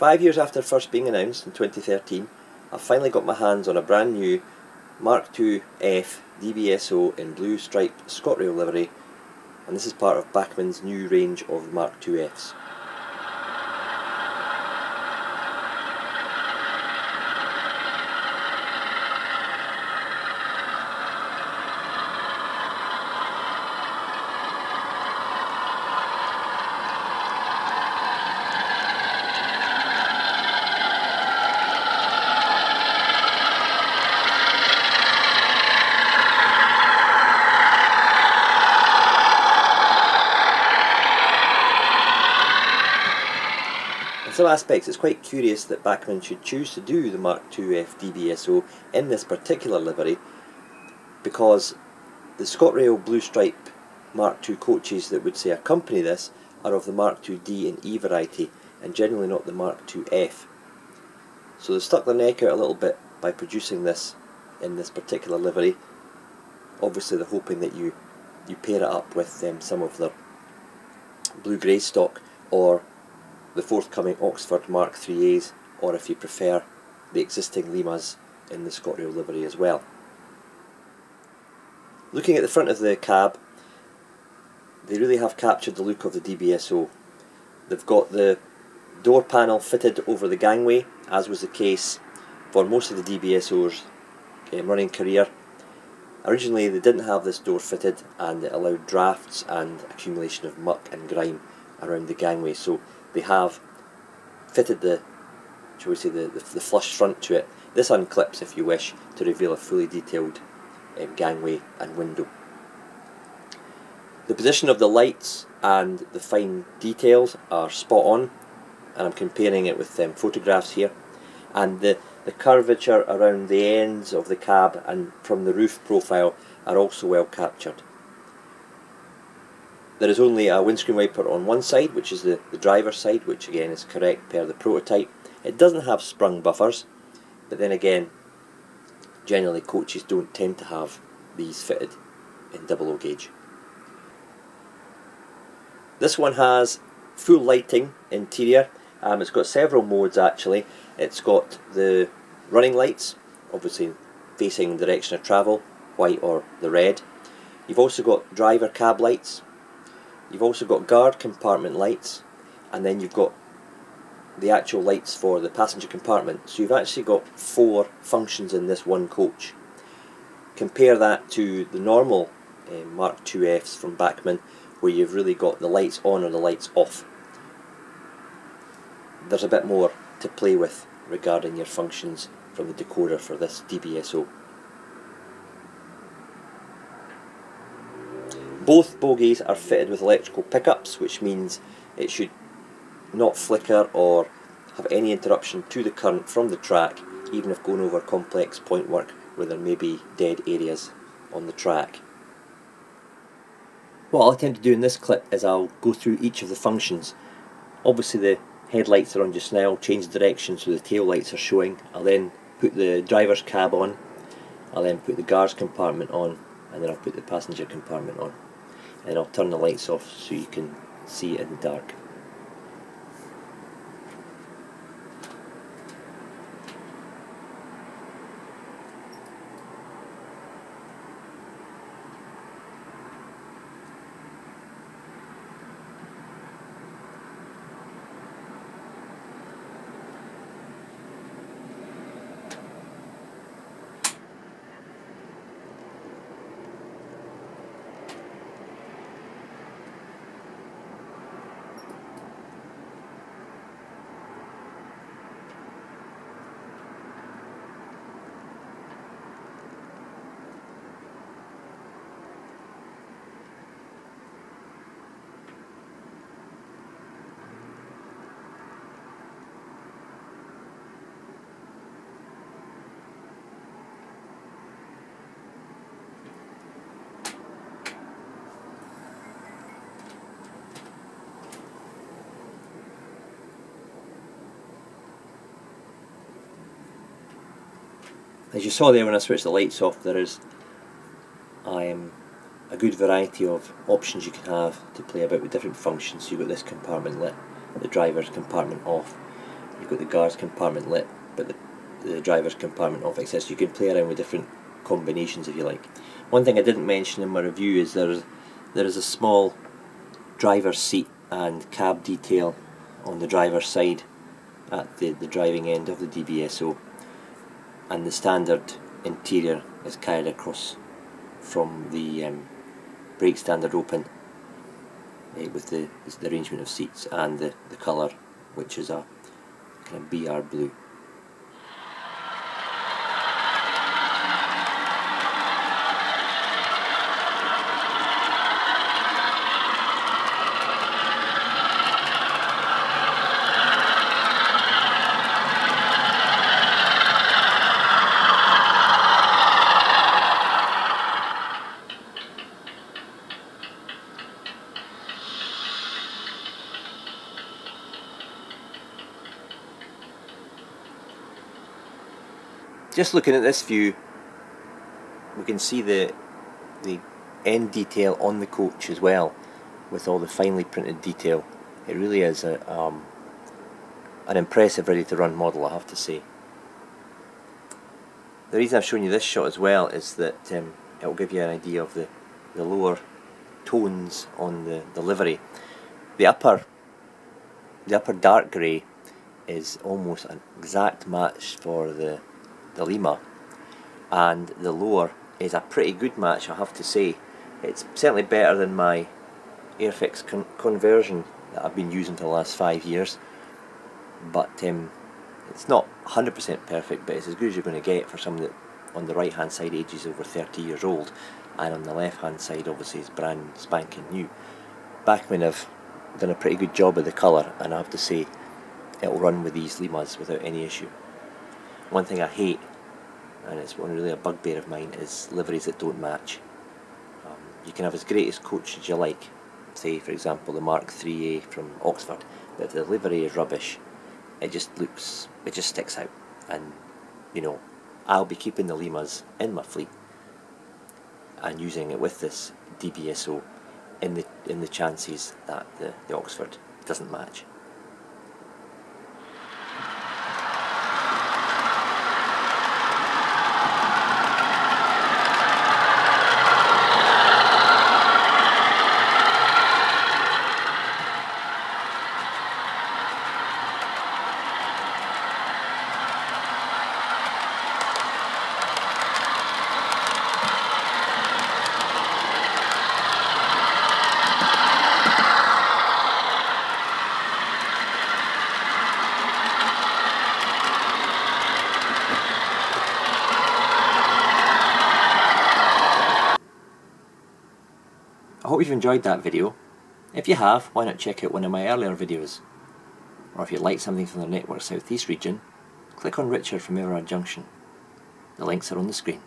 5 years after first being announced in 2013, I've finally got my hands on a brand new MK2F DBSO in blue striped Scotrail livery, and this is part of Bachmann's new range of MK2Fs. In some aspects, it's quite curious that Bachmann should choose to do the MK2F DBSO in this particular livery, because the Scotrail blue stripe Mark II coaches that would say accompany this are of the Mark II-D and E variety, and generally not the Mark II-F. So they've stuck their neck out a little bit by producing this in this particular livery. Obviously they're hoping that you pair it up with some of their blue-grey stock, or the forthcoming Oxford Mark IIIAs, or if you prefer, the existing Limas in the Scotrail livery as well. Looking at the front of the cab, they really have captured the look of the DBSO. They've got the door panel fitted over the gangway, as was the case for most of the DBSO's running career. Originally they didn't have this door fitted, and it allowed drafts and accumulation of muck and grime around the gangway, so they have fitted the flush front to it. This unclips if you wish to reveal a fully detailed gangway and window. The position of the lights and the fine details are spot on, and I'm comparing it with photographs here, and the curvature around the ends of the cab and from the roof profile are also well captured. There is only a windscreen wiper on one side, which is the driver's side, which again is correct per the prototype. It doesn't have sprung buffers, but then again, generally coaches don't tend to have these fitted in 00 gauge. This one has full lighting interior. It's got several modes actually. It's got the running lights, obviously facing the direction of travel, white or the red. You've also got driver cab lights. You've also got guard compartment lights, and then you've got the actual lights for the passenger compartment. So you've actually got 4 functions in this one coach. Compare that to the normal Mark IIFs from Bachmann, where you've really got the lights on or the lights off. There's a bit more to play with regarding your functions from the decoder for this DBSO. Both bogies are fitted with electrical pickups, which means it should not flicker or have any interruption to the current from the track, even if going over complex point work where there may be dead areas on the track. What I'll attempt to do in this clip is I'll go through each of the functions. Obviously the headlights are on just now, change the direction so the tail lights are showing. I'll then put the driver's cab on, I'll then put the guard's compartment on, and then I'll put the passenger compartment on. And I'll turn the lights off so you can see it in the dark. As you saw there when I switched the lights off, there is a good variety of options you can have to play about with different functions. So you've got this compartment lit, the driver's compartment off. you've got the guard's compartment lit, but the driver's compartment off, etc. So you can play around with different combinations if you like. One thing I didn't mention in my review is there is a small driver's seat and cab detail on the driver's side at the driving end of the DBSO, and the standard interior is carried across from the brake standard open with the arrangement of seats and the colour, which is a kind of BR blue. Just looking at this view, we can see the end detail on the coach as well, with all the finely printed detail. It really is an impressive ready to run model, I have to say. The reason I've shown you this shot as well is that it will give you an idea of the lower tones on the livery. The upper dark grey is almost an exact match for the Lima, and the lower is a pretty good match, I have to say. It's certainly better than my Airfix conversion that I've been using for the last 5 years, but it's not 100% perfect, but it's as good as you're going to get for something that on the right hand side age is over 30 years old, and on the left hand side obviously is brand spanking new. Bachmann have done a pretty good job of the colour, and I have to say it'll run with these Limas without any issue. One thing I hate, and it's really a bugbear of mine, is liveries that don't match. You can have as great a coach as you like, say for example the Mark 3A from Oxford, but if the livery is rubbish, it just sticks out. And you know, I'll be keeping the Limas in my fleet and using it with this DBSO in the chances that the Oxford doesn't match. I hope you've enjoyed that video. If you have, why not check out one of my earlier videos? Or if you'd like something from the Network South East region, click on Richard from Everard Junction. The links are on the screen.